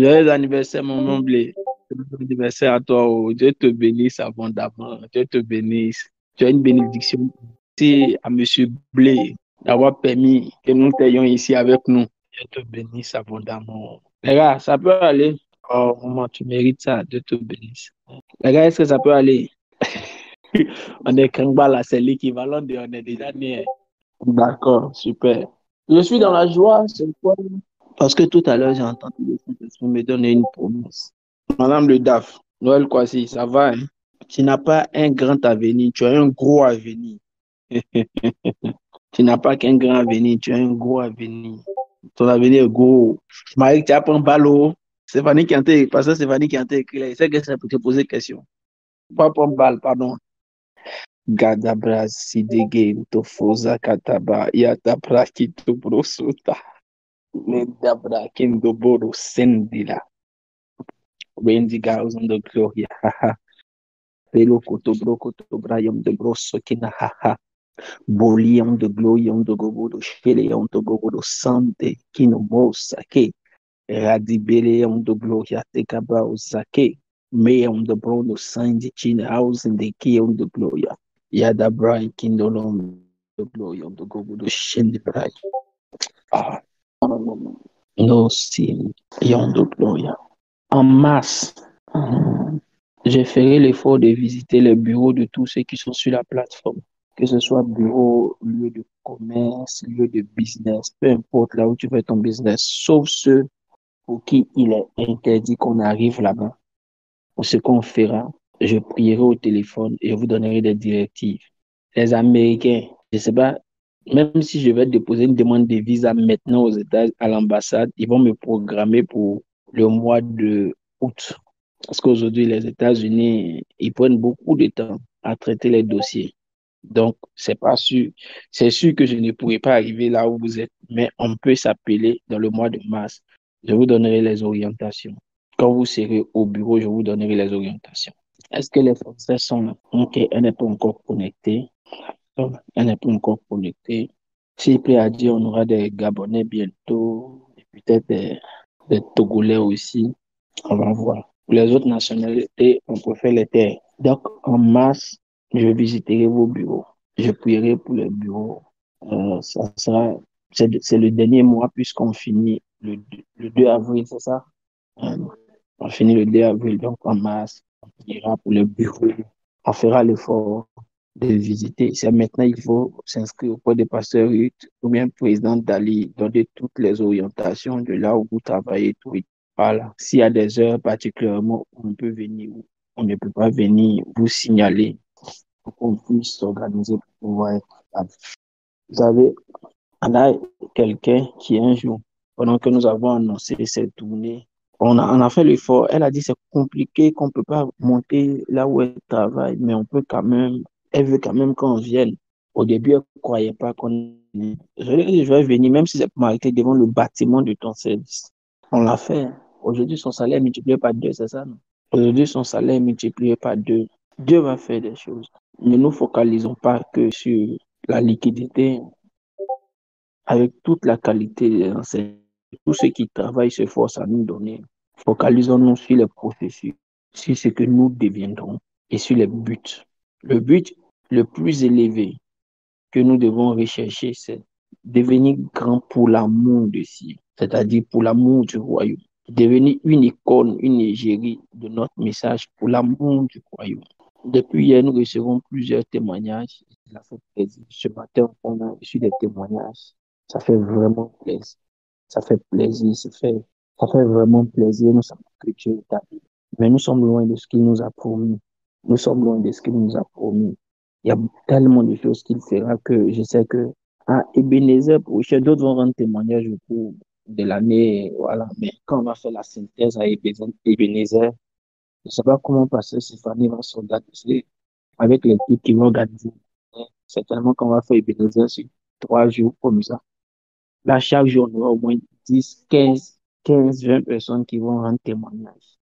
Joyeux anniversaire, mon blé. Joyeux anniversaire à toi. Oh. Dieu te bénisse abondamment. Dieu te bénisse. Tu as une bénédiction. Merci à Monsieur Blé d'avoir permis que nous t'ayons ici avec nous. Dieu te bénisse abondamment. Les gars, ça peut aller. Oh, maman, tu mérites ça. Dieu te bénisse. Les gars, est-ce que ça peut aller? On est Kangba là, c'est l'équivalent de on est déjà né. D'accord, super. Je suis dans la joie, c'est quoi? Parce que tout à l'heure, j'ai entendu le Saint-Esprit me donner une promesse. Madame le DAF, Noël Kwasi, ça va, hein? Tu n'as pas un grand avenir, tu as un gros avenir. Tu n'as pas qu'un grand avenir, tu as un gros avenir. Ton avenir est gros. Marie, tu as pris un ballot. C'est Fanny qui a été, parce que c'est Fanny qui a été écrit là. Il sait que c'est pour te poser question. Pas prendre balle, pardon. Gadabra sidege tofoza kataba yatabra kitubrosuta. Medabra kindoboro sendila. Wendy Gauss on the gloria. Haha. Pelo kotobro kotobra yom de broso kina haha. Boliam de gloriam de gogo de cheleam de gogo de sante kino mosa ke. Radibeleam de gloria te cabra osake. Meam de brono sande china house in the kiam de gloria. Yada brai kindolom de gloria de gogo de shende brai. Ah, no sim. Yom de gloria. En masse. Je ferai l'effort de visiter les bureaux de tous ceux qui sont sur la plateforme, que ce soit bureau, lieu de commerce, lieu de business, peu importe là où tu fais ton business, sauf ceux pour qui il est interdit qu'on arrive là-bas. Pour ce qu'on fera, je prierai au téléphone et je vous donnerai des directives. Les Américains, je sais pas, même si je vais déposer une demande de visa maintenant aux États, à l'ambassade, ils vont me programmer pour le mois de août. Parce qu'aujourd'hui, les États-Unis, ils prennent beaucoup de temps à traiter les dossiers. Donc, c'est pas sûr. C'est sûr que je ne pourrai pas arriver là où vous êtes, mais on peut s'appeler dans le mois de mars. Je vous donnerai les orientations. Quand vous serez au bureau, je vous donnerai les orientations. Est-ce que les Français sont là? Ok, elle n'est pas encore connectée. Elle n'est pas encore connectée. S'il plaît à dire, on aura des Gabonais bientôt, et peut-être des Togolais aussi. On va voir. Pour les autres nationalités, on préfère les terres. Donc, en mars, je visiterai vos bureaux. Je prierai pour les bureaux. Ça sera, c'est le dernier mois puisqu'on finit le 2 avril, c'est ça? Euh, on finit le 2 avril, donc en mars, on ira pour le bureau. On fera l'effort de visiter. C'est maintenant, il faut s'inscrire auprès des pasteurs Ruth ou bien président Dali, donner toutes les orientations de là où vous travaillez, tout. Voilà. S'il y a des heures particulièrement où on peut venir, où on ne peut pas venir, vous signaler pour qu'on puisse s'organiser pour pouvoir être là. Vous savez, on a quelqu'un qui un jour, pendant que nous avons annoncé cette tournée, on a fait l'effort. Elle a dit c'est compliqué, qu'on ne peut pas monter là où elle travaille, mais on peut quand même, elle veut quand même qu'on vienne. Au début, elle ne croyait pas qu'on. Je lui ai dit, je vais venir, même si c'est pour m'arrêter devant le bâtiment de ton service. On l'a fait. Aujourd'hui, son salaire est multiplié par deux, c'est ça, non? Aujourd'hui, son salaire est multiplié par deux. Dieu va faire des choses. Ne nous focalisons pas que sur la liquidité, avec toute la qualité des enseignants. Tous ceux qui travaillent se forcent à nous donner. Focalisons-nous sur les processus, sur ce que nous deviendrons et sur les buts. Le but le plus élevé que nous devons rechercher, c'est devenir grand pour l'amour de Dieu, c'est-à-dire pour l'amour du royaume. Devenir une icône, une égérie de notre message pour l'amour du royaume. Depuis hier, nous recevons plusieurs témoignages. Ça fait plaisir. Ce matin, on a reçu des témoignages. Ça fait vraiment plaisir. Ça fait plaisir. Ça fait vraiment plaisir. Nous savons que Dieu est établi. Mais nous sommes loin de ce qu'il nous a promis. Nous sommes loin de ce qu'il nous a promis. Il y a tellement de choses qu'il fera que je sais que Ebenezer, d'autres vont rendre témoignage au cours de l'année. Voilà. Mais quand on va faire la synthèse à Ebenezer, je ne sais pas comment passer Stéphanie va s'organiser avec l'équipe qui va organiser. Certainement qu'on va faire Ebenezer sur 3 jours comme ça. Là, chaque jour, on aura au moins 10, 20 personnes qui vont rendre témoignage.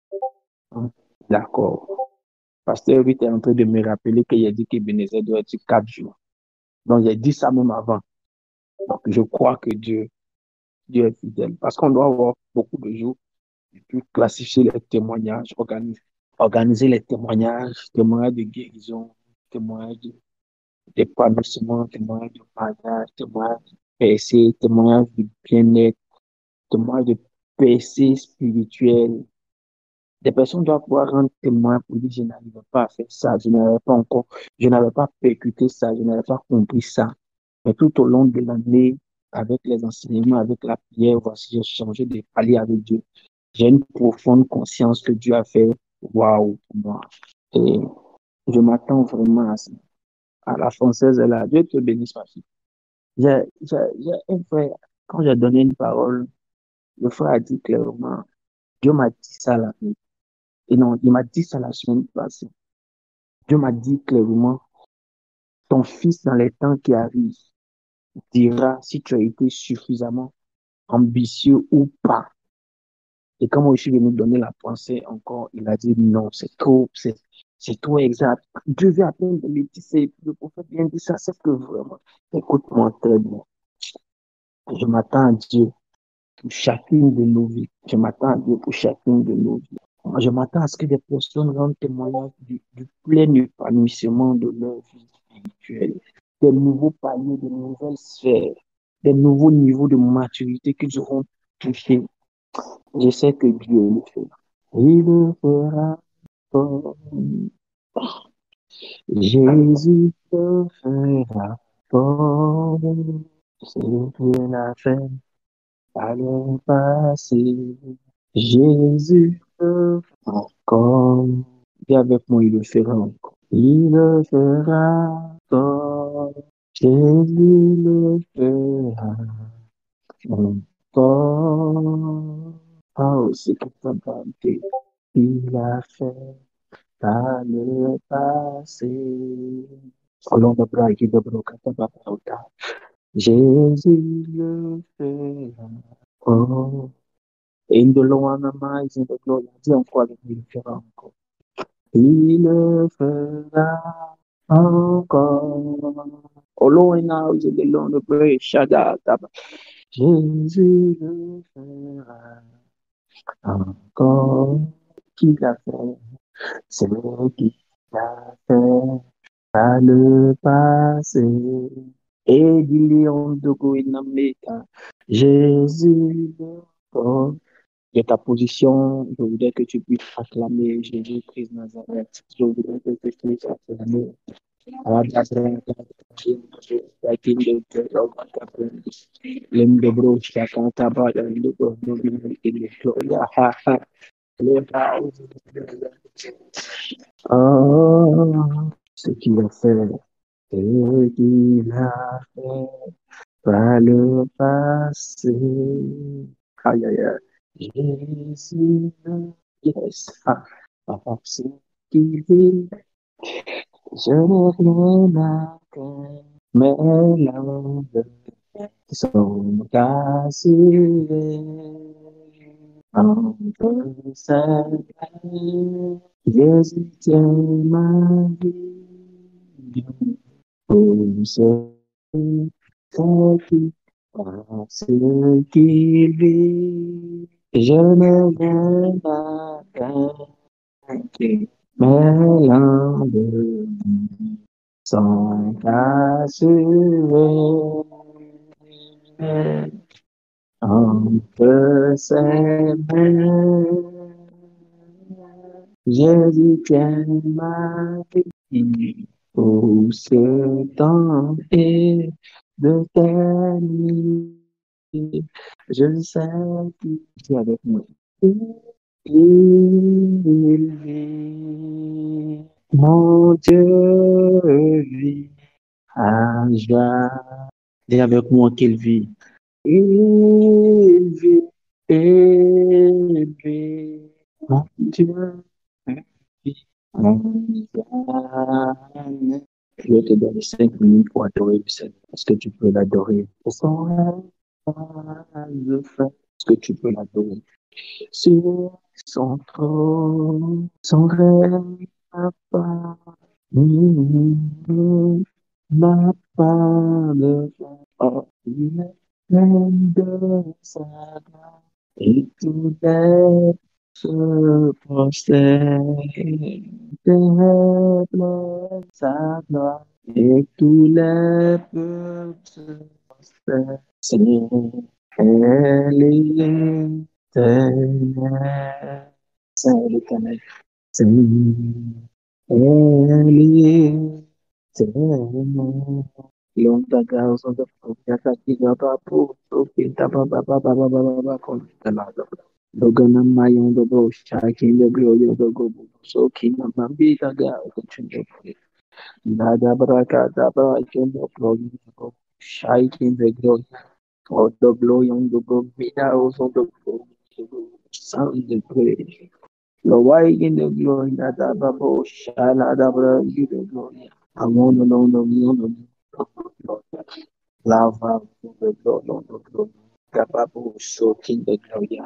Hein. D'accord. Pasteur Ruth est en train de me rappeler qu'il a dit qu'Ebenezer doit être sur 4 jours. Donc, j'ai dit ça même avant. Donc, je crois que Dieu est fidèle. Parce qu'on doit avoir beaucoup de jours. et puis classifier les témoignages, organiser les témoignages, témoignages de guérison, témoignages d'épanouissement, témoignages de mariage, témoignages de percée, témoignages de bien-être, témoignages de percée spirituelle. Des personnes doivent pouvoir rendre témoin pour dire, je n'arrive pas à faire ça, je n'avais pas encore, je n'avais pas percuté ça, je n'avais pas compris ça. Mais tout au long de l'année, avec les enseignements, avec la prière, voici, j'ai changé de palier avec Dieu. J'ai une profonde conscience que Dieu a fait, waouh, pour moi. Et je m'attends vraiment à ça. À la française, est là. Dieu te bénisse, ma fille. J'ai un frère, quand j'ai donné une parole, le frère a dit clairement, Dieu m'a dit ça là. Et non, il m'a dit ça la semaine passée. Dieu m'a dit clairement, ton fils dans les temps qui arrivent dira si tu as été suffisamment ambitieux ou pas. Et quand moi je suis venu donner la pensée encore, il a dit non, c'est trop exact. Dieu vient à peine de me dire, le prophète vient de dire ça, c'est que vraiment, écoute-moi très bien. Je m'attends à Dieu pour chacune de nos vies. Je m'attends à Dieu pour chacune de nos vies. Je m'attends à ce que des personnes rendent témoignage du plein épanouissement de leur vie spirituelle, des nouveaux paliers, de nouvelles sphères, des nouveaux niveaux de maturité qu'ils auront touchés. Je sais que Dieu le fait. Il le fera comme Jésus le fera comme ce qu'il a fait à le passé. Jésus le fera encore. Et avec moi, il le fera encore. Il le fera encore. Jésus le fera encore. Oh, c'est que ta bonté, il a fait par le passé. Colombe de Braille, de Brocata, Babauta. Jésus le fera. Oh, et de loin, mais in the glory, dis encore avec lui, il le fera encore. Il le fera encore. Oh, Lord, now is the Lord of praise, Shaddai, Taba. Jésus le fera encore. Qui l'a fait? C'est lui qui l'a fait par le passé. Et du lion de Goïnameka, Jésus le fera. De ta position, je voudrais que tu puisses acclamer Jésus-Christ Nazareth. Je voudrais que tu puisses acclamer. Lembro shakanta bada lembro nobi ile gloria ha ha lembra oh ce qu'il a fait ce qu'il a fait par le passé aïe aïe aïe Jésus yes ah ah ce qu'il dit je n'ai rien à craindre mais l'ange sont assurés entre sa Jésus tient ma vie pour ce qui parce qu'il vit. Je ne vais pas craindre, mais l'ange sont assurés entre ses mains. Jésus tient ma vie pour ce temps et de terminer. Je sais qu'il est avec moi. Il vit, mon Dieu vit à jamais. Dis avec moi qu'il vit. Il vit, il vit, mon Dieu vit à jamais. Je vais te donner 5 minutes pour adorer le Seigneur. Est-ce que tu peux l'adorer? Son rêve, est-ce que tu peux l'adorer? Sur son trône, son rêve n'a pas, n'a pas de fin. Oh, il est plein de sa grâce. Et tout se prosterne, contemple sa gloire. Et tous les peuples se prosternent. Sing, Élie, Seigneur, Saint l'Éternel. Sing, Élie, Seigneur. Lonta causa da propria cattiva papo, pinta papa papa papa papa con la Dogana mayon do bro shaking the glory of the go so king of mambita ga continue nada braka da bra king of glory shaking the glory of the glory on the go vida also the sound the glory the white in the glory nada babo shala da bra you the glory I want to know the lava the glory on the glory Capable soaking the glory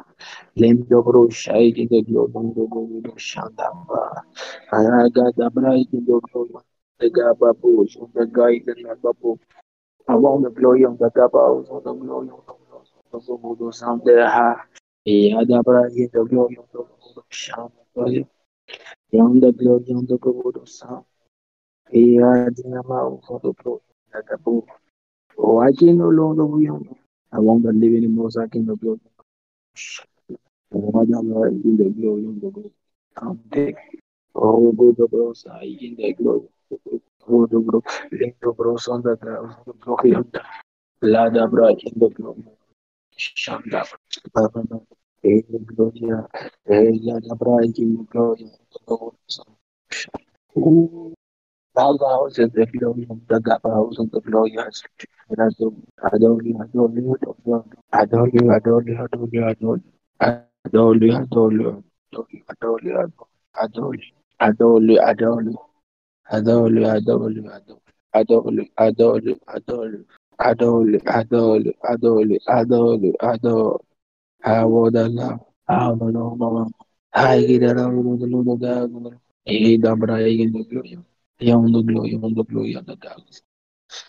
Lembro shai in the glory on the glory Shandaba Araga da bright in the glory the Gababu the guide and the Babu I want the glory of the Gabas on the glory of the Zobudo sound there ha Yadabra in the glory of the Shandaba Young the glory on the Gobudo sound Yadinama for the glory the Gabu Oh I can no longer be on I want the living in Mosaic in the glory Whatever in the glory of the God. Take all good the bros, I in the glory. Oh, the bro, let the bros on the ground, the glory of the Lada bright in the glory. Shanda, Baba, in the glory, Lada bright in the glory of the Lord. Lava house is the glory of the Gaba house of the glory. Adore you, adore you, adore you, adore you, adore you, adore you. Adore you, adore you, adore you, adore you, adore you, adore you, adore you, adore you, adore you, adore you, adore you, adore you, adore you, adore you, adore you, adore. I would love, I would love, mama. I get it out of the Lord God. He dabra in the glory. Young the glory, on the glory of the gods.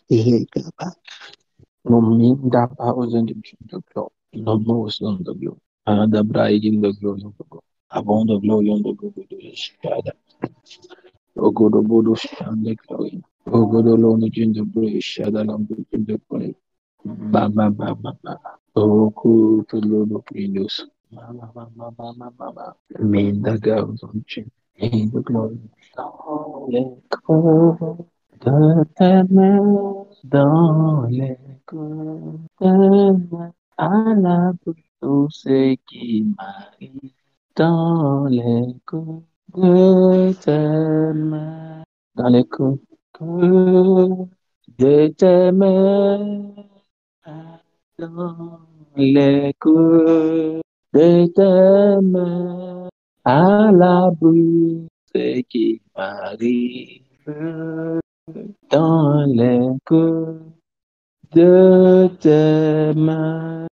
He gaba. No mean that powers and the glory. No most on the glory. And the bride in the glory of the God. Upon the glory on the glory to the shadow. O God of Bodo Shanda glory. O God alone in the glory, shadow and in the glory. Ba ba ba ba ba. O good to Lord of Windows. Ma ma ma ma ma ma ma ma. Mean the gods on chin. In the glory. Dans les cours de tes mains, dans les cours de mains, à la tout ce qui m'arrive, dans les cours de tes mains, dans les cours de tes mains, dans les cours de tes mains, à l'abri ce qui m'arrive dans les coups de tes mains.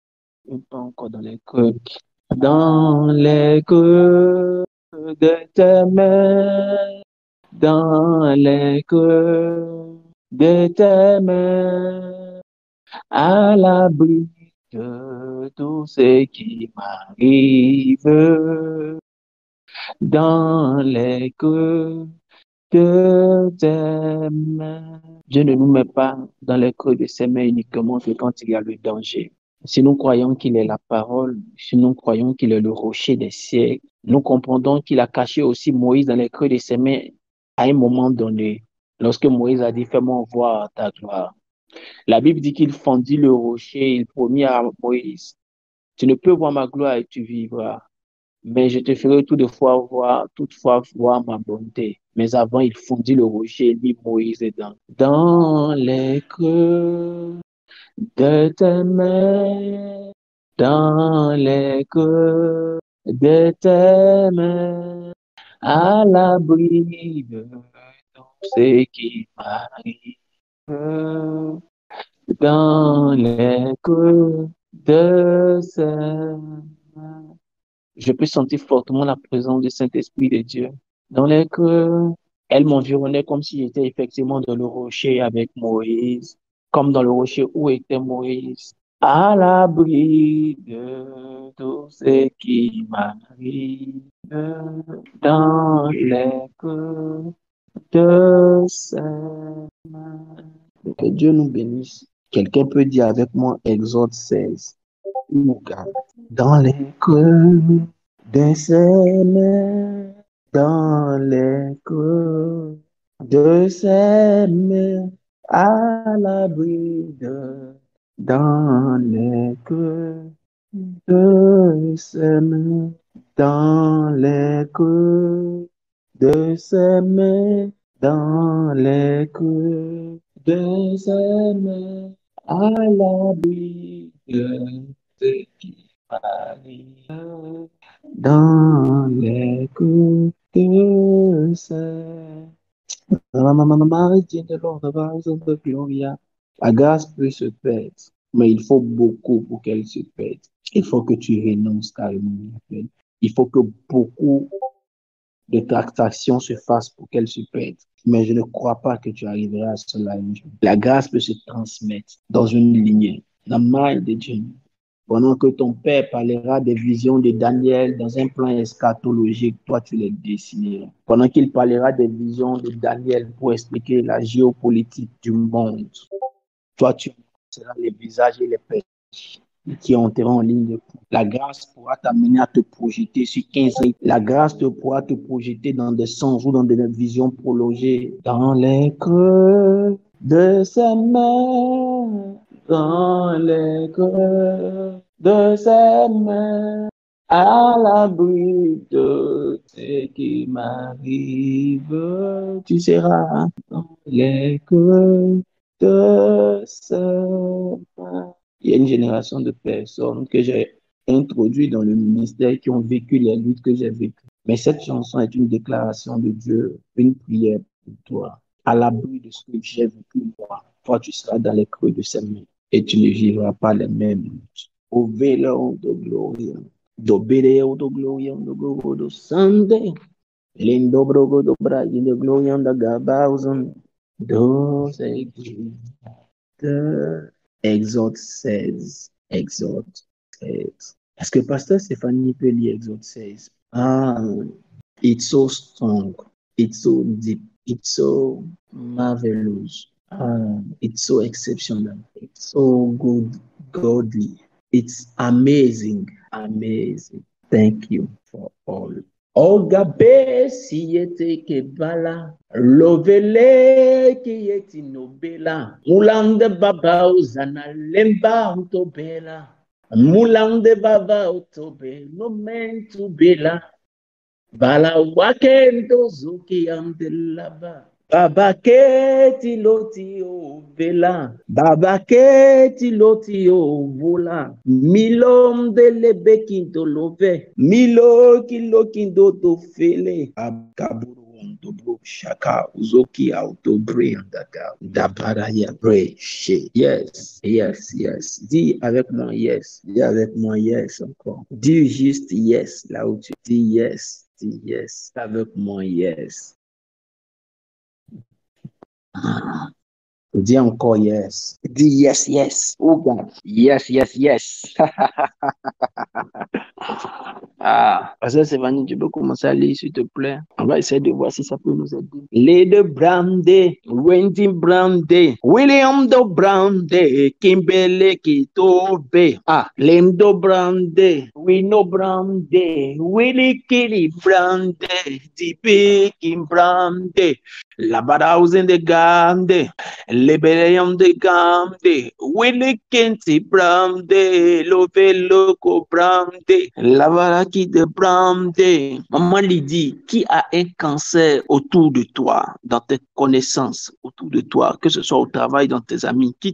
Pas encore dans les coups. Dans les coups de tes mains. Dans les coups de tes mains. À l'abri de tout ce qui m'arrive dans les creux de tes mains. Dieu ne nous met pas dans les creux de ses mains uniquement que quand il y a le danger. Si nous croyons qu'il est la parole, si nous croyons qu'il est le rocher des siècles, nous comprenons qu'il a caché aussi Moïse dans les creux de ses mains à un moment donné, lorsque Moïse a dit, fais-moi voir ta gloire. La Bible dit qu'il fendit le rocher, il promit à Moïse, tu ne peux voir ma gloire et tu vivras. Mais je te ferai toutefois voir ma bonté. Mais avant, il fondit le rocher et mit Moïse dedans. Dans les creux de tes mains, dans les creux de tes mains, à l'abri de tout ce qui m'arrive, dans les creux de ses mains. Je peux sentir fortement la présence du Saint-Esprit de Dieu. Dans les creux, elle m'environnait comme si j'étais effectivement dans le rocher avec Moïse, comme dans le rocher où était Moïse. à l'abri de tout ce qui m'arrive dans les creux de ses mains. Que Dieu nous bénisse. Quelqu'un peut dire avec moi Exode 16. Dans les creux de ses mains, dans les creux de ses mains, à l'abri dans les creux de ses mains, dans les creux de ses mains, dans les creux de ses mains, à l'abri de ce qui arrive, dans les creux de ses Marie de l'ordre, de Gloria. La grâce peut se perdre, mais il faut beaucoup pour qu'elle se perde. Il faut que tu renonces carrément. Il faut que beaucoup de tractations se fassent pour qu'elle se perde. Mais je ne crois pas que tu arriveras à cela un jour. La grâce peut se transmettre dans une lignée, la main de Dieu. Pendant que ton père parlera des visions de Daniel dans un plan eschatologique, toi tu les dessineras. Pendant qu'il parlera des visions de Daniel pour expliquer la géopolitique du monde, toi tu seras les visages et les péchés qui entreront en ligne de compte. La grâce pourra t'amener à te projeter sur 15 ans. La grâce te pourra te projeter dans des sens ou dans des visions prolongées. Dans les creux de ses mains, dans les creux de ses mains, à l'abri de ce qui m'arrive, tu seras dans les creux de ses mains. Il y a une génération de personnes que j'ai introduites dans le ministère qui ont vécu les luttes que j'ai vécues. Mais cette chanson est une déclaration de Dieu, une prière pour toi. À l'abri de ce que j'ai vécu moi, toi tu seras dans les creux de ses mains et tu ne vivras pas les mêmes luttes. Au vélo de gloria, do bereo de gloria, do gogo do Sunday, lindo brogo do braille de gloria da gabauzon, do Exode 16. Exode 16. Est-ce que Pasteur Stéphanie peut lire Exode 16? Ah, it's so strong. It's so deep. It's so marvelous. It's so exceptional. It's so good, godly. It's amazing. Amazing. Thank you for all. Ogabe siyete kebala, lovele kiyeti nobela, mulande baba uzana lemba utobela, mulande baba utobe, no mentu bela, bala wakendo zuki andelaba. Baba keti loti o vela, baba keti loti o vola, milom de lebe kinto love, milo kilo kindo to fele, abkaburu ondo bro shaka uzoki auto bre andaka, dabara ya bre she. Yes, yes, yes. Dis avec moi yes, dis avec moi yes encore. Dis juste yes là où tu dis yes, dis yes avec moi yes. Dis encore yes. Dis yes, yes. Oh God. Yes, yes, yes. Pasteur Stéphanie, tu peux commencer à lire, s'il te plaît. On va essayer de voir si ça peut nous aider. Lady Brandy, Wendy Brandy, William Do Brandy, Kimberly Kitobe, Lemdo Brandy, Wino Brandy, Willie Kitty Brandy, DP Kim Brandy, Labadausen de Gande, Lebeleon de Gande, Willie Kenty Brandy, Love Loco Brandy, Lavaraki de Brandy. Maman Lydie, qui a un cancer autour de toi, dans tes connaissances, autour de toi, que ce soit au travail, dans tes amis, qui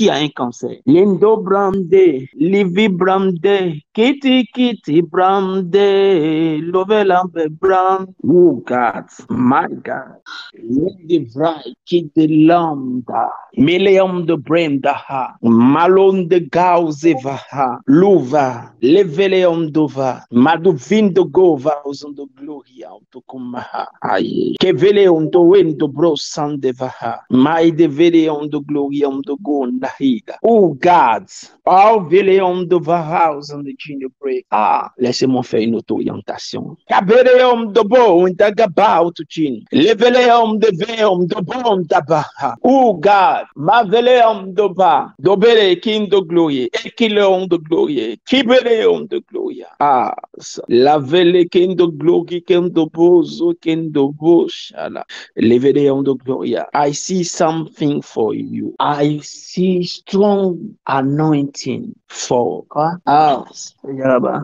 a un cancer? Lindo Brandy, Livy Brandy, Kitty brande, lovelambe brand. Oh God, my God. Lady Vry, Kitty lambda. Meleum de Brendaha, Malon de Gauzevaha, Luva, Leveleum dova, Maduvin de Gova, Usundo Gloria, Tokumaha, Aye, Keveleum do Wendo Bro Sandevaha, Mai de Veleum do Glorium do Gondahida. Oh God, all Veleum de Vahaus and the Junior Break. Ah, laissez-moi faire une auto-orientation. Cabeleum de Bo, Intagabao to Chin, Leveleum de Veum de Bon Dabaha. Oh God. Maveleum doba, dobele king do glorie, ekileum do glorie, kibeleum do gloria. Ah, la vele king do glory, king do bozo, king do boshala, leveleum do gloria. I see something for you. I see strong anointing for. Ah,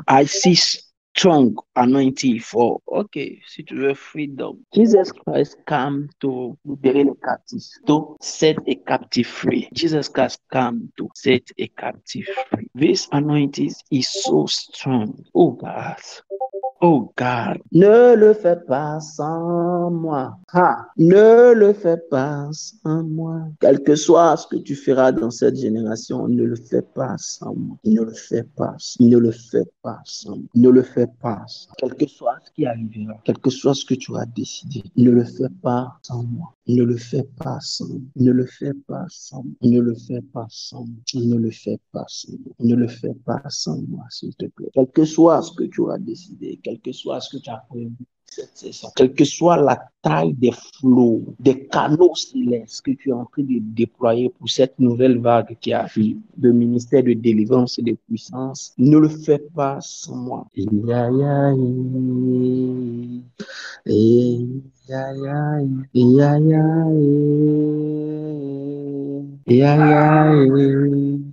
I see strong anointing for. Ok, si tu veux freedom. Jesus Christ came to libérer les captifs, to set a captive free. Jesus Christ came to set a captive free. This anointing is so strong. Oh God. Oh God, ne le fais pas sans moi. Ha, ne le fais pas sans moi. Quel que soit ce que tu feras dans cette génération, ne le fais pas sans moi. Ne le fais pas. Ne le fais pas sans moi. Ne le fais pas. Quel que soit ce qui arrivera, quel que soit ce que tu auras décidé, ne le fais pas sans moi. Ne le fais pas sans moi. Ne le fais pas sans moi. Ne le fais pas sans moi. Ne le fais pas sans moi. Ne le fais pas sans moi, s'il te plaît. Quel que soit ce que tu auras décidé, quel que soit ce que tu as prévu cette saison, quelle que soit la taille des flots, des canaux célestes que tu es en train de déployer pour cette nouvelle vague qui arrive, le ministère de délivrance et de puissance, ne le fais pas sans moi. Ya, ya, ya, ya, ya, ya, ya,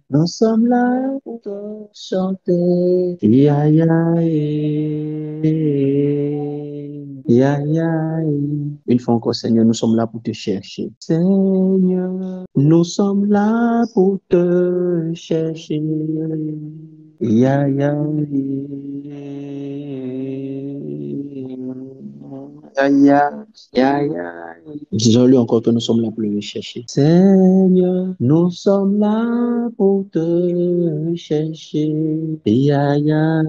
nous sommes là pour te chanter. Ya, ya, ya, ya. Une fois encore, Seigneur, nous sommes là pour te chercher. Seigneur, nous sommes là pour te chercher. Ya, ya, ya, ya, ya, ya. Disons-lui encore que nous sommes là pour le chercher. Seigneur, nous sommes là pour te chercher. Ya, ya,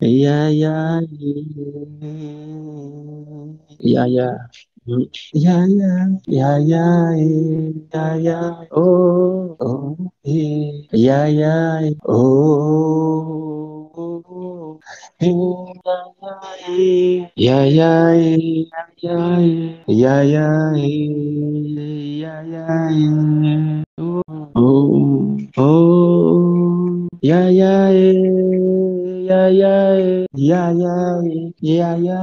ya, ya, ya, ya. Ya, ya, ya, ya, ya, ya, oh, oh, ya, ya, oh, oh, ya, ya, ya, ya, ya, ya, ya, oh, oh, ya, ya, ya, ya, ya, ya, ya, ya,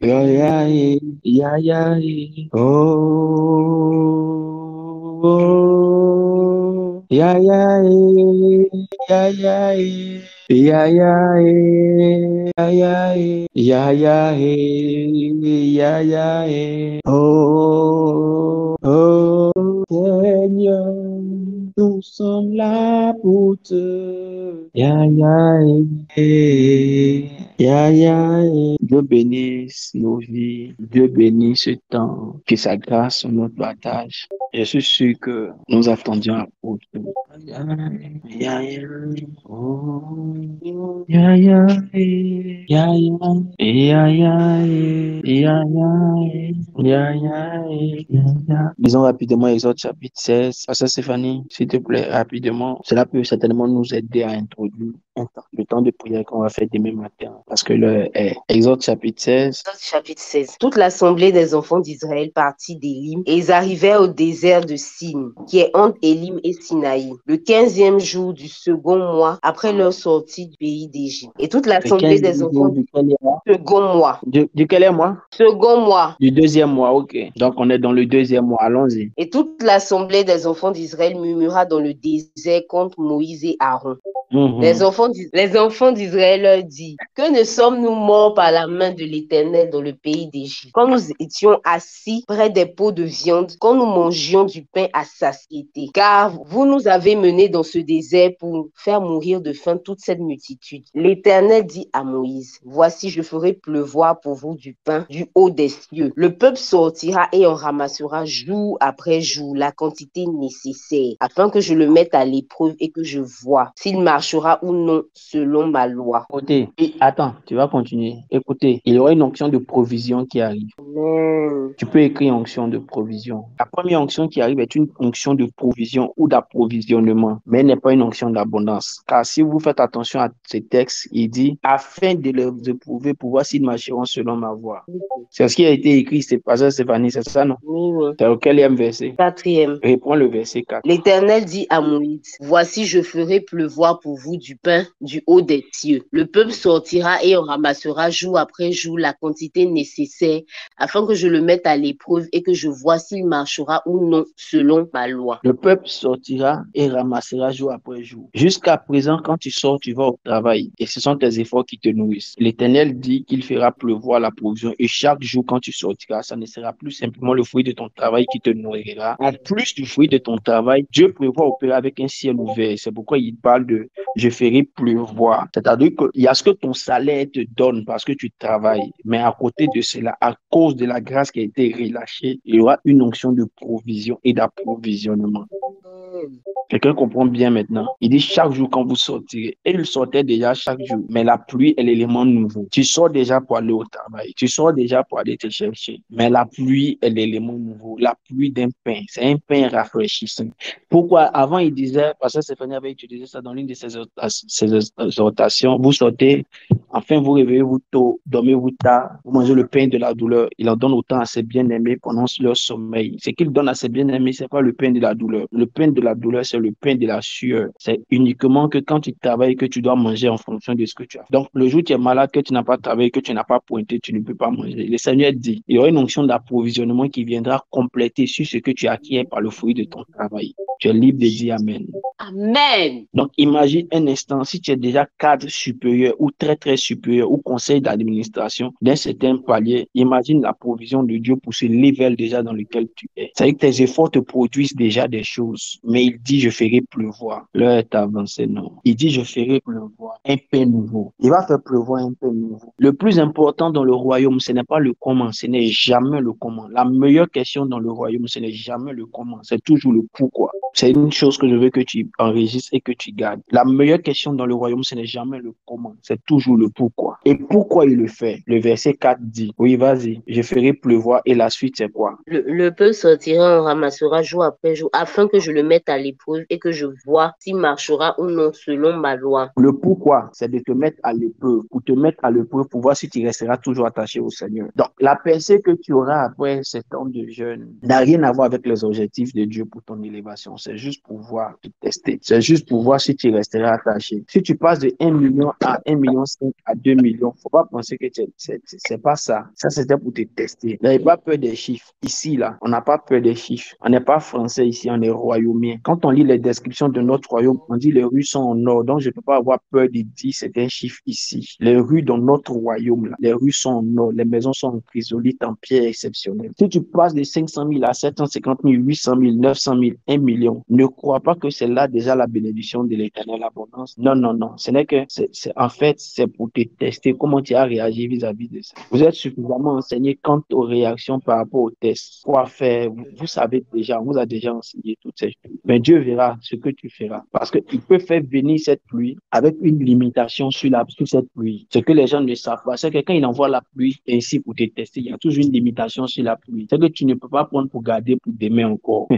ya, ya, ya, ya, oh, ya, ya, ya, ya, ya, ya, ya, ya, ya, ya, ya, oh, oh, Seigneur, nous sommes là pour te, ya, ya, ya, ya, Dieu bénisse nos vies, Dieu bénisse ce temps, que sa grâce soit notre partage. Je suis sûr que nous attendions à pour tout. Ya, ya, oh, ya, ya, ya, ya, ya, ya, ya, ya, ya. Lisons rapidement Exode chapitre 16. Pasteur Stéphanie, s'il te plaît, rapidement. Cela peut certainement nous aider à introduire le temps de prière qu'on va faire demain matin. Parce que l'heure est Exode chapitre 16. Exode chapitre 16. Toute l'assemblée des enfants d'Israël partit d'Élim et ils arrivèrent au désert de Sin, qui est entre Élim et Sinaï, le 15e jour du second mois après leur sortie du pays d'Égypte. Et toute l'assemblée des enfants du mois? second mois. Duquel mois? Second mois. Du deuxième mois, ok. Donc on est dans le deuxième mois, allons-y. Et toute l'assemblée des enfants d'Israël murmura dans le désert contre Moïse et Aaron. Les enfants d'Israël leur disent, que ne sommes-nous morts par la main de l'Éternel dans le pays d'Égypte, quand nous étions assis près des pots de viande, quand nous mangions du pain à satiété. Car vous nous avez menés dans ce désert pour faire mourir de faim toute cette multitude. L'Éternel dit à Moïse, voici, je ferai pleuvoir pour vous du pain du haut des cieux. Le peuple sortira et en ramassera jour après jour la quantité nécessaire, afin que je le mette à l'épreuve et que je vois s'il marchera ou non selon ma loi. Écoutez, et attends, tu vas continuer. Écoutez, il y aura une onction de provision qui arrive. Amen. Tu peux écrire onction de provision. La première onction qui arrive est une onction de provision ou d'approvisionnement, mais elle n'est pas une onction d'abondance. Car si vous faites attention à ces textes, il dit, afin de les éprouver pour voir s'ils marcheront selon ma voie. C'est ce qui a été écrit, c'est pas ça, Stéphanie, c'est ça, non? Oui. C'est au quatrième verset? 4e. Réponds le verset 4. L'Éternel dit à Moïse, voici, je ferai pleuvoir pour vous du pain du haut des cieux. Le peuple sortira et en ramassera jour après jour la quantité nécessaire, afin que je le mette à l'épreuve et que je vois s'il marchera ou non selon ma loi. Le peuple sortira et ramassera jour après jour. Jusqu'à présent, quand tu sors, tu vas au travail et ce sont tes efforts qui te nourrissent. L'Éternel dit qu'il fera pleuvoir la provision et chaque jour quand tu sortiras, ça ne sera plus simplement le fruit de ton travail qui te nourrira. En plus du fruit de ton travail, Dieu prévoit opérer avec un ciel ouvert. C'est pourquoi il parle de je ferai pleuvoir. C'est-à-dire qu'il y a ce que ton salaire te donne parce que tu travailles. Mais à côté de cela, à cause de la grâce qui a été relâchée, il y aura une onction de provision et d'approvisionnement. Quelqu'un comprend bien maintenant. Il dit chaque jour quand vous sortirez. Et il sortait déjà chaque jour. Mais la pluie est l'élément nouveau. Tu sors déjà pour aller au travail. Tu sors déjà pour aller te chercher. Mais la pluie est l'élément nouveau. La pluie d'un pain. C'est un pain rafraîchissant. Pourquoi? Avant, il disait, parce que Stéphanie avait utilisé ça dans l'une de ses exhortations. Vous sortez, enfin vous réveillez-vous tôt, dormez-vous tard, vous mangez le pain de la douleur. Il en donne autant à ses bien-aimés pendant leur sommeil. Ce qu'il donne à ses bien-aimés, c'est pas le pain de la douleur. Le pain de la douleur, c'est le pain de la sueur. C'est uniquement que quand tu travailles, que tu dois manger en fonction de ce que tu as. Donc, le jour où tu es malade, que tu n'as pas travaillé, que tu n'as pas pointé, tu ne peux pas manger. Le Seigneur dit, il y aura une onction d'approvisionnement qui viendra compléter sur ce que tu acquiers par le fruit de ton travail. Tu es libre de dire Amen. Amen. Donc, imagine un instant, si tu es déjà cadre supérieur ou très, très supérieur ou conseil d'administration d'un certain palier, imagine la provision de Dieu pour ce level déjà dans lequel tu es. C'est-à-dire que tes efforts te produisent déjà des choses, mais il dit, je ferai pleuvoir. L'heure est avancée, non. Il dit, je ferai pleuvoir un pain nouveau. Il va faire pleuvoir un pain nouveau. Le plus important dans le royaume, ce n'est pas le comment, ce n'est jamais le comment. La meilleure question dans le royaume, ce n'est jamais le comment, c'est toujours le pourquoi. C'est une chose que je veux que tu enregistres et que tu gardes. La meilleure question dans le royaume, ce n'est jamais le comment, c'est toujours le pourquoi. Et pourquoi il le fait? Le verset 4 dit, oui, vas-y, je ferai pleuvoir. Et la suite, c'est quoi? Le peuple sortira, en ramassera jour après jour, afin que je le mette à l'épreuve et que je vois s'il marchera ou non selon ma loi. Le pourquoi, c'est de te mettre à l'épreuve, pour te mettre à l'épreuve, pour voir si tu resteras toujours attaché au Seigneur. Donc, la pensée que tu auras après cet temps de jeûne n'a rien à voir avec les objectifs de Dieu pour ton élévation. C'est juste pour voir, te tester. C'est juste pour voir si tu resteras attaché. Si tu passes de 1 million à 1,5 million à 2 millions, faut pas penser que c'est pas ça. Ça, c'était pour te tester. N'avez pas peur des chiffres. Ici, là, on n'a pas peur des chiffres. On n'est pas français ici, on est royaumien. Quand on lit les descriptions de notre royaume, on dit les rues sont en or. Donc, je ne peux pas avoir peur de dire c'est un chiffre ici. Les rues dans notre royaume, là, les rues sont en or. Les maisons sont en chrysolite, en pierre exceptionnelle. Si tu passes de 500 000 à 750 000, 800 000, 900 000, 1 million, ne crois pas que c'est là déjà la bénédiction de l'éternelle abondance. Non, non, non. Ce n'est que, en fait, c'est pour te tester comment tu as réagi vis-à-vis de ça. Vous êtes suffisamment enseigné quant aux réactions par rapport aux tests. Quoi faire? Vous savez déjà, on vous a déjà enseigné toutes ces choses. Mais Dieu verra ce que tu feras. Parce qu'il peut faire venir cette pluie avec une limitation sur cette pluie. Ce que les gens ne savent pas, c'est que quand il envoie la pluie ainsi pour te tester, il y a toujours une limitation sur la pluie. C'est que tu ne peux pas prendre pour garder pour demain encore.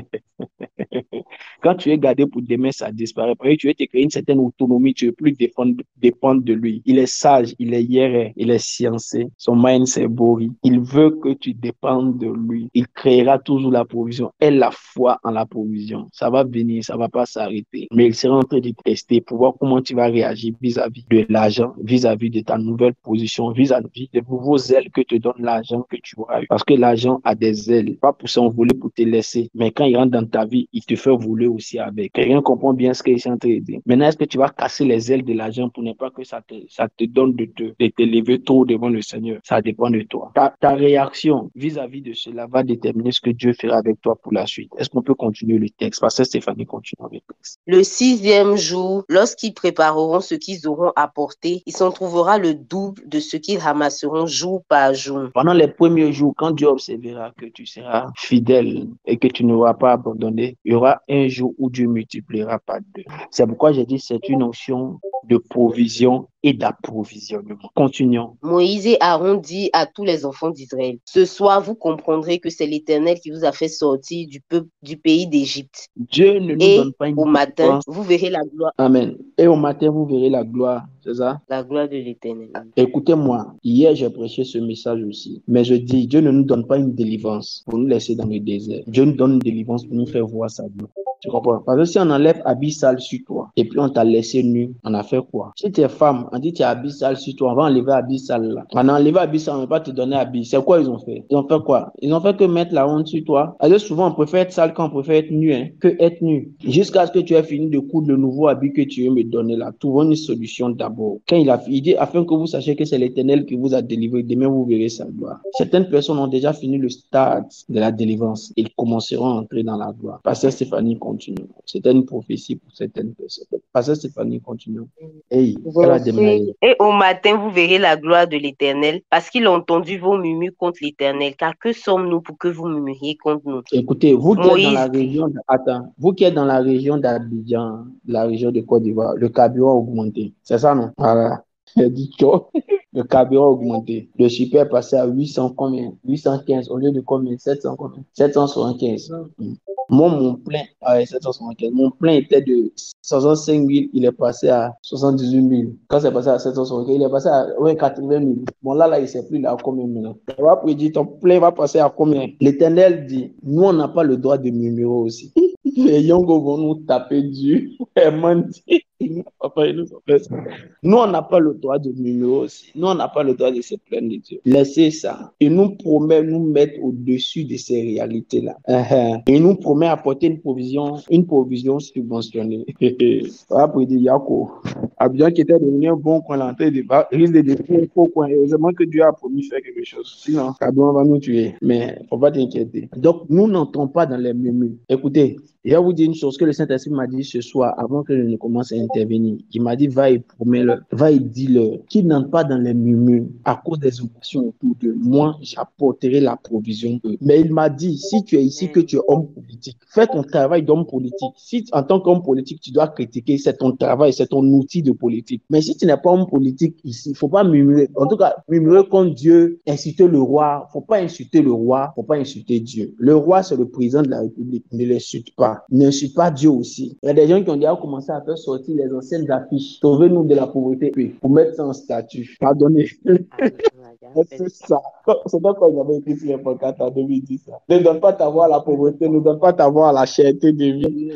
Quand tu es gardé pour demain, ça disparaît. Parce que tu veux te créer une certaine autonomie, tu ne veux plus dépendre de lui. Il est sage, il est hiérarque, il est sciencé. Son mind, c'est Bori. Il veut que tu dépendes de lui. Il créera toujours la provision. Et la foi en la provision. Ça va venir, ça ne va pas s'arrêter. Mais il sera en train de tester pour voir comment tu vas réagir vis-à-vis de l'argent, vis-à-vis de ta nouvelle position, vis-à-vis des nouveaux ailes que te donne l'argent que tu auras eu. Parce que l'argent a des ailes. Pas pour s'envoler, pour te laisser. Mais quand il rentre dans ta vie, il te fait faire voler aussi avec. Quelqu'un comprend bien ce qu'il est en train de dire. Maintenant, est-ce que tu vas casser les ailes de l'argent pour ne pas que ça te donne de t'élever trop devant le Seigneur? Ça dépend de toi. Ta réaction vis-à-vis de cela va déterminer ce que Dieu fera avec toi pour la suite. Est-ce qu'on peut continuer le texte? Parce que Stéphanie continue avec le texte. Le 6e jour, lorsqu'ils prépareront ce qu'ils auront apporté, il s'en trouvera le double de ce qu'ils ramasseront jour par jour. Pendant les premiers jours, quand Dieu observera que tu seras fidèle et que tu n'auras pas abandonné, il y aura un jour où Dieu multipliera par deux. C'est pourquoi j'ai dit c'est une notion de provision et d'approvisionnement. Continuons. Moïse et Aaron dit à tous les enfants d'Israël, ce soir vous comprendrez que c'est l'Éternel qui vous a fait sortir du pays d'Égypte. Dieu ne nous Et donne pas une au matin, délivrance. vous verrez la gloire. Amen. Et au matin, vous verrez la gloire. C'est ça? La gloire de l'Éternel. Écoutez-moi, hier j'ai prêché ce message aussi, mais je dis, Dieu ne nous donne pas une délivrance pour nous laisser dans le désert. Dieu nous donne une délivrance pour nous faire voir sa gloire. Tu comprends? Parce que si on enlève habit sale sur toi et puis on t'a laissé nu, on a fait quoi? Si tu es femme, on dit tu as habit sale sur toi, on va enlever habit sale là. On a enlevé habit sale, on ne va pas te donner habit. C'est quoi ils ont fait? Ils ont fait quoi? Ils ont fait que mettre la honte sur toi. Alors souvent on préfère être sale quand on préfère être nu, hein, que être nu. Jusqu'à ce que tu aies fini de coudre le nouveau habit que tu veux me donner là. Trouvons une solution d'abord. Quand il dit, afin que vous sachiez que c'est l'Éternel qui vous a délivré, demain vous verrez sa gloire. Certaines personnes ont déjà fini le stade de la délivrance. Ils commenceront à entrer dans la gloire. Pasteur Stéphanie continue. C'était une prophétie pour certaines personnes. Pasteur Stéphanie continue. Hey, elle a déménagé. Et au matin, vous verrez la gloire de l'Éternel, parce qu'il a entendu vos murmures contre l'Éternel. Car que sommes-nous pour que vous murmuriez contre nous? Écoutez, vous qui êtes dans la Moïse, région, vous qui êtes dans la région d'Abidjan, la région de Côte d'Ivoire, le carburant a augmenté. C'est ça, non? Voilà. J'ai dit que le carburant a augmenté. Le super est passé à 800 combien? 815 au lieu de combien? 700 combien? 775. Moi, mon plein, 775. Mon plein était de 65 000, il est passé à 78 000. Quand c'est passé à 775, il est passé à 80 000. Bon, là, il ne sait plus là à combien maintenant. On va prédire, ton plein va passer à combien? L'Éternel dit, nous, on n'a pas le droit de murmurer aussi. Les Yongo vont nous taper dur. Nous, on n'a pas le droit de murmurer aussi. Nous, on n'a pas le droit de se plaindre de Dieu. Laissez ça. Il nous promet nous mettre au-dessus de ces réalités-là. Il nous promet apporter une provision subventionnée. Voilà pour dire Yako. Abidjan qui était devenu un bon coin, l'entrée de bas, risque de devenir un faux coin. Heureusement que Dieu a promis de faire quelque chose. Sinon, Abidjan va nous tuer. Mais faut pas t'inquiéter. Donc, nous n'entrons pas dans les murmures. Écoutez, je vais vous dire une chose que le Saint-Esprit m'a dit ce soir avant que je ne commence à intervenir. Il m'a dit, va et promets-leur, va et dis-leur qu'ils n'entrent pas dans les murmures à cause des occasions autour d'eux. Moi, j'apporterai la provision d'eux. Mais il m'a dit, si tu es ici, que tu es homme politique, fais ton travail d'homme politique. Si en tant qu'homme politique, tu dois critiquer, c'est ton travail, c'est ton outil de politique. Mais si tu n'es pas homme politique ici, il ne faut pas murmurer. En tout cas, murmurer contre Dieu, insulter le roi. Il ne faut pas insulter le roi, il ne faut pas insulter Dieu. Le roi, c'est le président de la République. Ne l'insulte pas. N'insulte pas Dieu aussi. Il y a des gens qui ont déjà commencé à faire sortir les anciennes affiches. Sauvez-nous de la pauvreté. Pour mettre ça en statut. Pardonnez. C'est ça. C'est donc quand ils avaient écrit sur les pancartes en 2010. Ça. Ne donne pas ta voix à la pauvreté. Ne donne pas ta voix à la cherté de vie.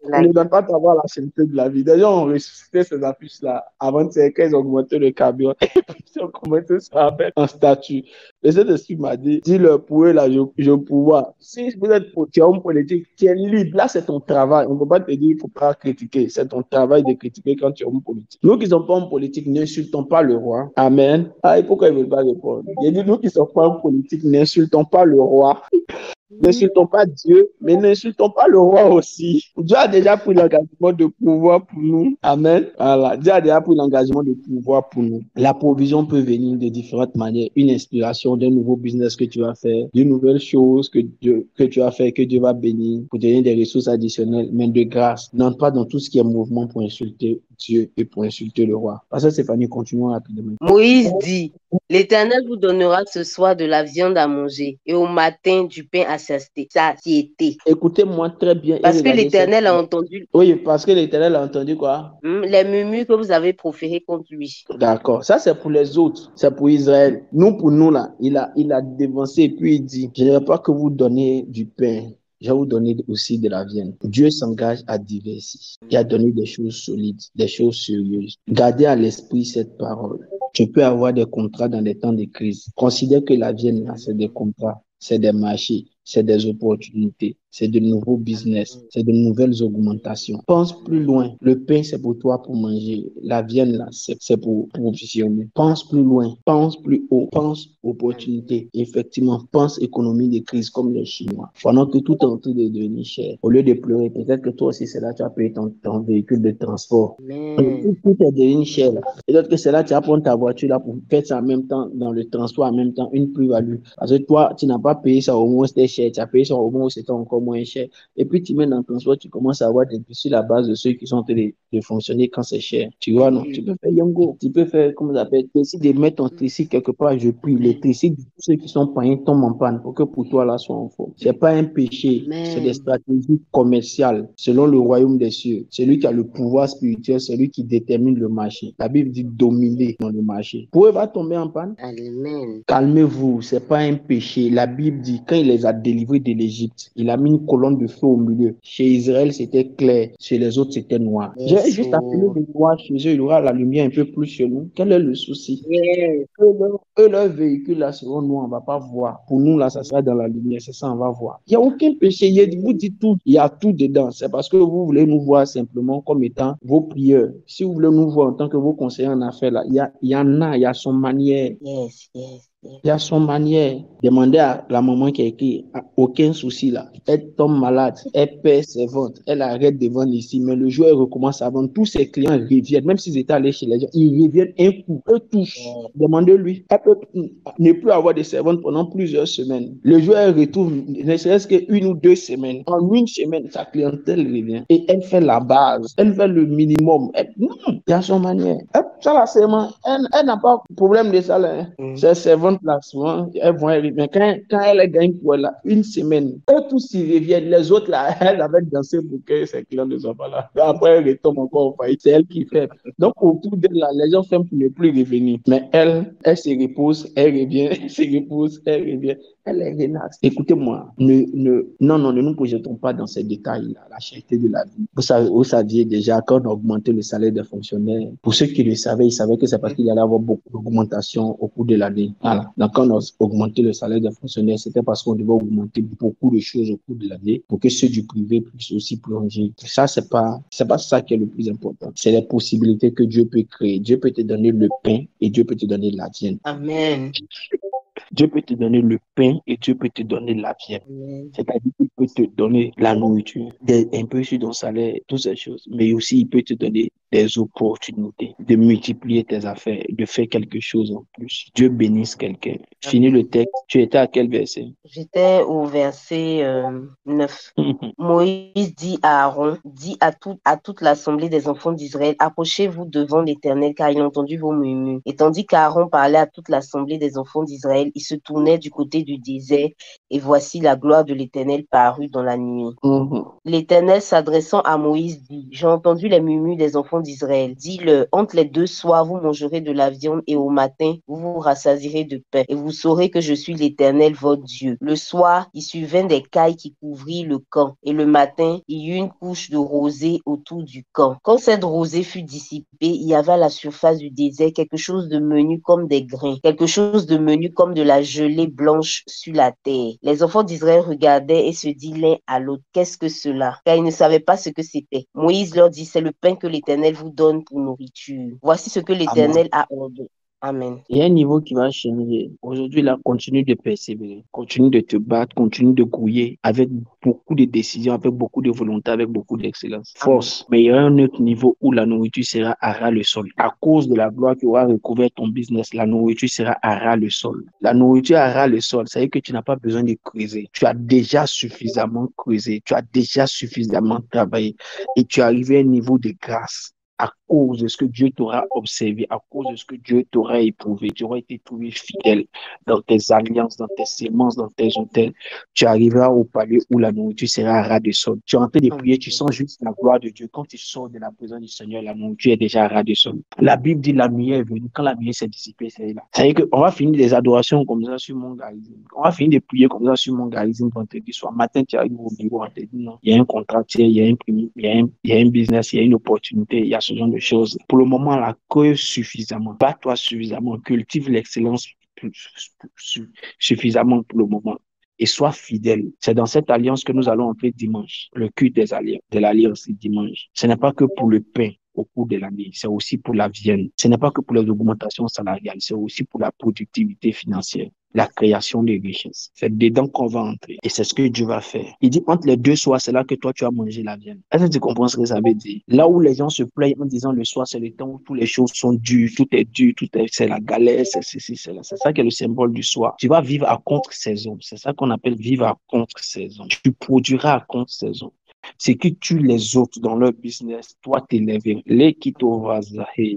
Ne donne pas ta voix à la cherté de la vie. Les gens ont ressuscité ces affiches-là avant de dire qu'ils ont augmenté le carburant. Ils ont commencé ça en statut. Le Saint-Esprit m'a dit, dis-leur pour eux là, je pouvoir. Si vous êtes tu es homme politique, tu es libre. Là, c'est ton travail. On ne peut pas te dire qu'il ne faut pas critiquer. C'est ton travail de critiquer quand tu es homme politique. Nous qui ne sommes pas homme politique, n'insultons pas le roi. Amen. Ah, et pourquoi ils ne veulent pas répondre? Il dit, nous qui ne sommes pas homme politique, n'insultons pas le roi. N'insultons pas Dieu, mais n'insultons pas le roi aussi. Dieu a déjà pris l'engagement de pouvoir pour nous. Amen. Voilà. Dieu a déjà pris l'engagement de pouvoir pour nous. La provision peut venir de différentes manières. Une inspiration d'un nouveau business que tu vas faire, d'une nouvelle chose que tu vas faire, que Dieu va bénir pour donner des ressources additionnelles, mais de grâce. N'entre pas dans tout ce qui est mouvement pour insulter Dieu et pour insulter le roi. Parce que Stéphanie, continuons rapidement. Moïse dit, l'Éternel vous donnera ce soir de la viande à manger et au matin du pain à satiété. Écoutez-moi très bien. Parce que l'Éternel a entendu. Oui, parce que l'Éternel a entendu quoi? Les murmures que vous avez proférés contre lui. D'accord. Ça, c'est pour les autres. C'est pour Israël. Nous, pour nous, là, il a dévancé et puis il dit, je ne vais pas que vous donner du pain. Je vais vous donner aussi de la viande. Dieu s'engage à diversifier et à donner des choses solides, des choses sérieuses. Gardez à l'esprit cette parole. Tu peux avoir des contrats dans des temps de crise. Considère que la viande, là, c'est des contrats, c'est des marchés. c'est des opportunités, c'est de nouveaux business, c'est de nouvelles augmentations. Pense plus loin. Le pain, c'est pour toi pour manger. La viande, là, c'est pour provisionner. Pense plus loin, pense plus haut, pense opportunité. Effectivement, pense économie de crise comme les Chinois. Pendant que tout est en train de devenir cher, au lieu de pleurer, peut-être que toi aussi, c'est là que tu as payé ton véhicule de transport. Amen. Tout est devenu cher là. Peut-être que c'est là que tu vas prendre ta voiture là pour faire ça en même temps, dans le transport en même temps, une plus-value. Parce que toi, tu n'as pas payé ça au moment où c'était cher, tu as payé ça au moment où c'était encore moins cher. Et puis tu mets dans le transport, tu commences à avoir des prix sur la base de ceux qui sont en train de fonctionner quand c'est cher. Tu vois, non? Tu peux faire Yango, tu peux faire, comment ça s'appelle, essayer de mettre ton tricycle quelque part, je prie. Les tricycles, tous ceux qui sont païens tombent en panne pour que pour toi là soit en forme. C'est pas un péché, c'est des Amen. stratégies commerciales selon le royaume des cieux. Celui qui a le pouvoir spirituel, celui qui détermine le marché. La Bible dit dominer dans le marché. Pourquoi va tomber en panne? Amen. Calmez-vous, c'est pas un péché. La Bible dit, quand il les a délivrés de l'Égypte, il a mis une colonne de feu au milieu. Chez Israël, c'était clair. Chez les autres, c'était noir. J'ai Yes, juste appelé oh. le noir chez eux, il y aura la lumière un peu plus chez nous. Quel est le souci? Yes. Leur véhicule, là, selon nous, on ne va pas voir. Pour nous, là, ça sera dans la lumière, c'est ça, on va voir. Il n'y a aucun péché. Vous dites tout, il y a tout dedans. C'est parce que vous voulez nous voir simplement comme étant vos prieurs. Si vous voulez nous voir en tant que vos conseillers en affaires, là, il y en a, il y a son manière. Yes, yes, yes. Il y a son manière. Demandez à la maman qui a écrit, aucun souci là. Elle tombe malade, elle perd ses ventes, elle arrête de vendre ici, mais le jour où elle recommence à vendre, tous ses clients reviennent, même s'ils étaient allés chez les gens, ils reviennent un coup, eux touchent. Yes. Demandez-lui. Elle peut ne plus avoir de servantes pendant plusieurs semaines. Le jour où elle retourne, ne serait-ce qu'une ou deux semaines, en une semaine, sa clientèle revient. Et elle fait la base, elle fait le minimum. Non, il y a son manière. Ça là, c'est elle n'a pas de problème de salaire. Ces servantes là, souvent, elles vont arriver. Mais quand elle gagne pour elle, là, une semaine, eux tous ils reviennent. Les autres là, elles avaient dansé pour que ses clients ne soient pas là. Après, elle retombe encore au faillite. C'est elle qui fait. Donc, autour d'elle, là, les gens font pour ne plus revenir. Mais elle se repose, elle revient, elle se repose, elle revient. Elle est relaxe. Écoutez-moi, non, ne nous projetons pas dans ces détails-là, la cherté de la vie. Vous saviez déjà qu'on a augmenté le salaire des fonctionnaires. Pour ceux qui le savaient, ils savaient que c'est parce qu'il y allait avoir beaucoup d'augmentation au cours de l'année. Voilà. Donc, quand on a augmenté le salaire des fonctionnaires, c'était parce qu'on devait augmenter beaucoup de choses au cours de l'année pour que ceux du privé puissent aussi plonger. Ça, c'est pas ça qui est le plus important. C'est les possibilités que Dieu peut créer. Dieu peut te donner le pain et Dieu peut te donner la viande. Amen. Dieu peut te donner le pain et Dieu peut te donner la viande. Amen. C'est-à-dire qu'il peut te donner la nourriture, un peu sur ton salaire, toutes ces choses. Mais aussi, il peut te donner des opportunités de multiplier tes affaires, de faire quelque chose en plus. Dieu bénisse quelqu'un. Finis le Amen. texte. Tu étais à quel verset? J'étais au verset 9. Moïse dit à Aaron, dit à toute l'assemblée des enfants d'Israël, approchez-vous devant l'Éternel, car il a entendu vos murmures. Et tandis qu'Aaron parlait à toute l'assemblée des enfants d'Israël, il se tournait du côté du désert, et voici la gloire de l'Éternel parut dans la nuit. L'Éternel s'adressant à Moïse dit, j'ai entendu les murmures des enfants d'Israël. Dis-le, entre les deux soirs, vous mangerez de la viande, et au matin, vous vous rassasirez de pain, et vous saurez que je suis l'Éternel, votre Dieu. Le soir, il survint des cailles qui couvrirent le camp, et le matin, il y eut une couche de rosée autour du camp. Quand cette rosée fut dissipée, il y avait à la surface du désert quelque chose de menu comme des grains, quelque chose de menu comme de la gelée blanche sur la terre. Les enfants d'Israël regardaient et se dirent l'un à l'autre, qu'est-ce que cela? Car ils ne savaient pas ce que c'était. Moïse leur dit, c'est le pain que l'Éternel vous donne pour nourriture. Voici ce que Amen. l'Éternel a ordonné. Amen. Il y a un niveau qui va changer. Aujourd'hui, là, continue de persévérer, continue de te battre, continue de grouiller avec beaucoup de décisions, avec beaucoup de volonté, avec beaucoup d'excellence. Force. Mais il y aura un autre niveau où la nourriture sera à ras le sol. À cause de la gloire qui aura recouvert ton business, la nourriture sera à ras le sol. La nourriture à ras le sol, ça veut dire que tu n'as pas besoin de creuser. Tu as déjà suffisamment creusé, tu as déjà suffisamment travaillé et tu es arrivé à un niveau de grâce à cause de ce que Dieu t'aura observé, à cause de ce que Dieu t'aura éprouvé. Tu auras été trouvé fidèle dans tes alliances, dans tes sémences, dans tes hôtels. Tu arriveras au palais où la nourriture sera à ras de sol. Tu es en train de prier, tu sens juste la gloire de Dieu. Quand tu sors de la présence du Seigneur, la nourriture est déjà à ras de sol. La Bible dit la nuit est venue. Quand la nuit s'est dissipée, c'est là. Ça veut dire qu'on va finir des adorations comme ça sur mon garisme. On va finir de prier comme ça sur mon garisme vendredi soir. Matin, tu arrives au bureau, on te dit non. Il y a un contrat, il y a il y a un business, il y a une opportunité, il y a ce genre de choses. Pour le moment, la creuse suffisamment. Bats-toi suffisamment. Cultive l'excellence suffisamment pour le moment. et sois fidèle. C'est dans cette alliance que nous allons entrer dimanche. Le culte de l'alliance, c'est dimanche. Ce n'est pas que pour le pain au cours de l'année, c'est aussi pour la viande. Ce n'est pas que pour les augmentations salariales, c'est aussi pour la productivité financière, la création de richesses. C'est dedans qu'on va entrer. Et c'est ce que Dieu va faire. Il dit, entre les deux soirs, c'est là que toi, tu as mangé la viande. Est-ce que tu comprends ce que ça veut dire? Là où les gens se plaignent en disant le soir, c'est le temps où toutes les choses sont dures, c'est la galère, c'est ça qui est le symbole du soir. Tu vas vivre à contre-saison. C'est ça qu'on appelle vivre à contre-saison. Tu produiras à contre-saison. Ce qui tue les autres dans leur business, toi t'élever.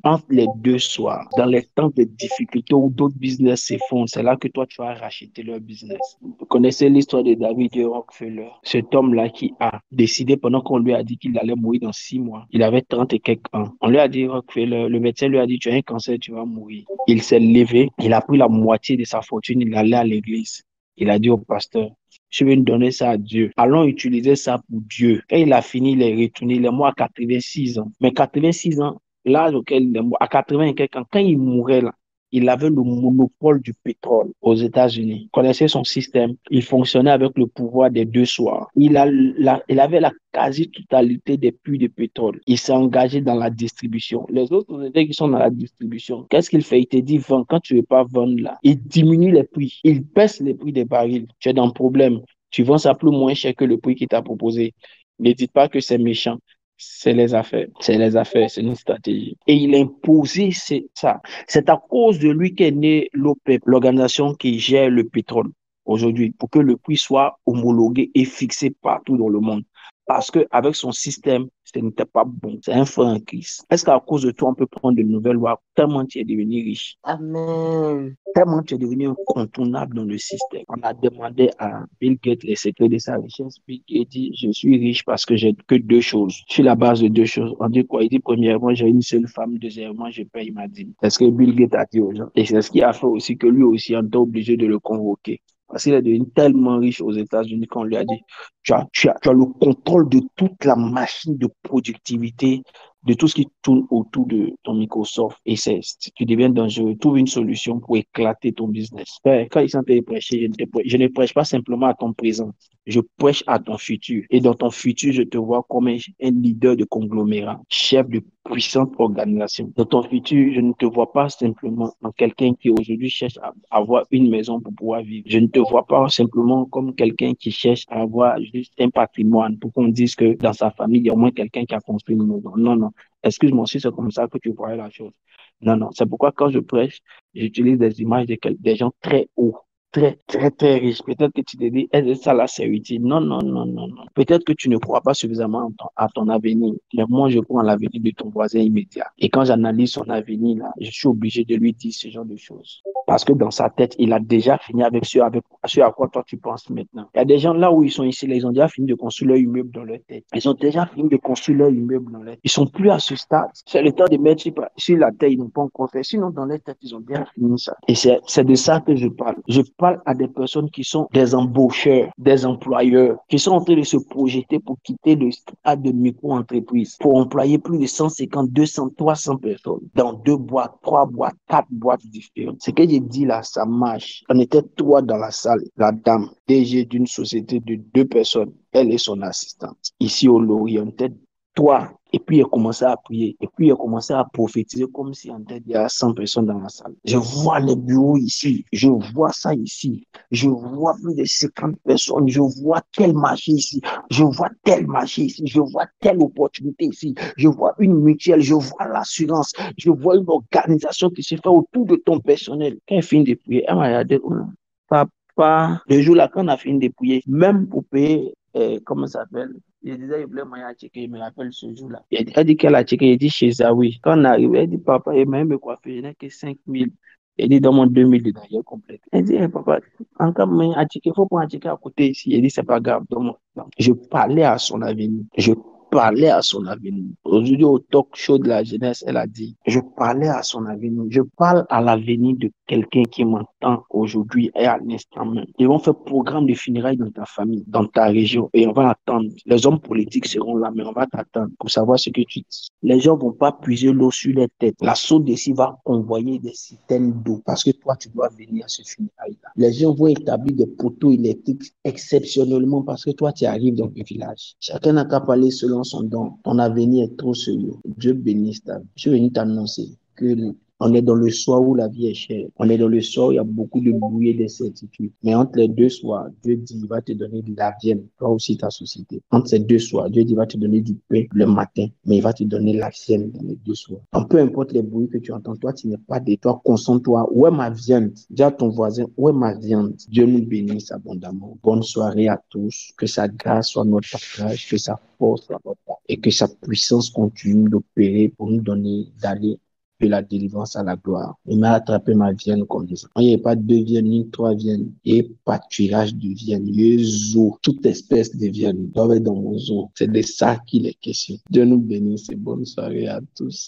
Entre les deux soirs, dans les temps de difficulté où d'autres business s'effondrent, c'est là que toi tu vas racheter leur business. Vous connaissez l'histoire de David et Rockefeller, cet homme-là qui a décidé pendant qu'on lui a dit qu'il allait mourir dans 6 mois. Il avait 30 et quelques ans. On lui a dit, Rockefeller, le médecin lui a dit, tu as un cancer, tu vas mourir. Il s'est levé, il a pris la moitié de sa fortune, il allait à l'église. Il a dit au pasteur, je vais donner ça à Dieu. Allons utiliser ça pour Dieu. Quand il a fini, il est retourné. Il est mort à 86 ans. Mais 86 ans, l'âge auquel il est mort, à 80 et quelques ans, quand il mourait là, il avait le monopole du pétrole aux États-Unis. Il connaissait son système. Il fonctionnait avec le pouvoir des deux soirs. Il avait la quasi-totalité des puits de pétrole. Il s'est engagé dans la distribution. Les autres sociétés qui sont dans la distribution, qu'est-ce qu'il fait? Il te dit, vends. Quand tu ne veux pas vendre là, il diminue les prix. Il baisse les prix des barils. Tu es dans le problème. Tu vends ça plus moins cher que le prix qu'il t'a proposé. Ne dites pas que c'est méchant. C'est les affaires. C'est les affaires. C'est une stratégie. Et il a imposé ça. C'est à cause de lui qu'est né l'OPEP, l'organisation qui gère le pétrole aujourd'hui, pour que le prix soit homologué et fixé partout dans le monde. Parce qu'avec son système, ce n'était pas bon. C'est un frein en crise. Est-ce qu'à cause de toi, on peut prendre de nouvelles lois tellement tu es devenu riche? Amen. Tellement tu es devenu incontournable dans le système. On a demandé à Bill Gates les secrets de sa richesse. Bill Gates dit, je suis riche parce que j'ai que deux choses. Je suis la base de deux choses. On dit quoi? Il dit, premièrement, j'ai une seule femme. Deuxièmement, je paye ma dîme. C'est ce que Bill Gates a dit aux gens. Et c'est ce qui a fait aussi que lui aussi, on était obligé de le convoquer. Parce qu'il est devenu tellement riche aux États-Unis qu'on lui a dit, tu as le contrôle de toute la machine de productivité, de tout ce qui tourne autour de ton Microsoft. Et tu deviens dangereux. Trouve une solution pour éclater ton business. Quand ils sont allés prêcher, je ne prêche pas simplement à ton présent. Je prêche à ton futur. Et dans ton futur, je te vois comme un leader de conglomérat, chef de puissante organisation. Dans ton futur, je ne te vois pas simplement en quelqu'un qui aujourd'hui cherche à avoir une maison pour pouvoir vivre. Je ne te vois pas simplement comme quelqu'un qui cherche à avoir juste un patrimoine pour qu'on dise que dans sa famille, il y a au moins quelqu'un qui a construit une maison. Non, non. Excuse-moi si c'est comme ça que tu voyais la chose. Non, non. C'est pourquoi quand je prêche, j'utilise des images des gens très hauts, très, très, très riches. Peut-être que tu te dis, est-ce ça là, c'est utile? Non, non, non, non, non. Peut-être que tu ne crois pas suffisamment à ton avenir. Mais moi, je crois en l'avenir de ton voisin immédiat. Et quand j'analyse son avenir, là, je suis obligé de lui dire ce genre de choses. Parce que dans sa tête, il a déjà fini avec ce à quoi toi tu penses maintenant. Il y a des gens là où ils sont ici, là, ils ont déjà fini de construire leur immeuble dans leur tête. Ils ont déjà fini de construire leur immeuble dans leur tête. Ils sont plus à ce stade. C'est le temps de mettre sur la terre, ils n'ont pas encore fait. Sinon, dans leur tête, ils ont déjà fini ça. Et c'est de ça que je parle. Je parle à des personnes qui sont des embaucheurs, des employeurs, qui sont en train de se projeter pour quitter le stade de micro-entreprise, pour employer plus de 150, 200, 300 personnes dans 2 boîtes, 3 boîtes, 4 boîtes différentes. Ce que j'ai dit là, ça marche. On était 3 dans la salle. La dame, DG d'une société de 2 personnes, elle et son assistante. Ici au Lorient, on était 3. Et puis, il a commencé à prier. Et puis, il a commencé à prophétiser comme si en tête, il y a 100 personnes dans la salle. Je vois les bureaux ici. Je vois ça ici. Je vois plus de 50 personnes. Je vois tel marché ici. Je vois tel marché ici. Je vois telle opportunité ici. Je vois une mutuelle. Je vois l'assurance. Je vois une organisation qui se fait autour de ton personnel. Quand il finit de prier, elle m'a regardé. Papa, le jour là, quand on a fini de prier, même pour payer, comment ça s'appelle? Je disais, il voulait m'aller checker, il me rappelle ce jour-là. Elle dit qu'elle a checké, il dit chez Zawi. Quand on arrive, elle dit, papa, il m'a même coiffé, je n'ai que 5 000. Elle dit, dans mon 2 000 dedans, il est complet. Elle dit, hey, papa, encore, mais à checker, il faut prendre à checker à côté ici. Elle dit, c'est pas grave. Donc, je parlais à son avenir. Je parlais à son avenir. Aujourd'hui, au talk show de la jeunesse, elle a dit, je parlais à son avenir. Je parle à l'avenir de quelqu'un qui m'entend aujourd'hui et à l'instant même. Ils vont faire programme de funérailles dans ta famille, dans ta région, et on va attendre. Les hommes politiques seront là, mais on va t'attendre pour savoir ce que tu dis. Les gens vont pas puiser l'eau sur les têtes. La SODECI va envoyer des citernes d'eau parce que toi, tu dois venir à ce funérailles-là. Les gens vont établir des poteaux électriques exceptionnellement parce que toi, tu arrives dans le village. Chacun n'a qu'à parler selon son don. Ton avenir est trop sérieux. Dieu bénisse ta vie. Je suis venu t'annoncer que on est dans le soir où la vie est chère. On est dans le soir où il y a beaucoup de bruit et d'incertitude. Mais entre les deux soirs, Dieu dit, il va te donner de la viande, toi aussi ta société. Entre ces deux soirs, Dieu dit, il va te donner du pain le matin, mais il va te donner la viande dans les deux soirs. Donc, peu importe les bruits que tu entends, toi, tu n'es pas de toi, concentre-toi. Où est ma viande? Dis à ton voisin, où est ma viande? Dieu nous bénisse abondamment. Bonne soirée à tous. Que sa grâce soit notre partage, que sa force soit notre partage et que sa puissance continue d'opérer pour nous donner d'aller de la délivrance à la gloire. Il m'a attrapé ma viande comme ça. Il n'y a pas deux viennes ni trois viennes. Et pâturage de viande. Zoo. Toute espèce de viande doit être dans mon zoo. C'est de ça qu'il est question. Dieu nous bénisse et bonne soirée à tous.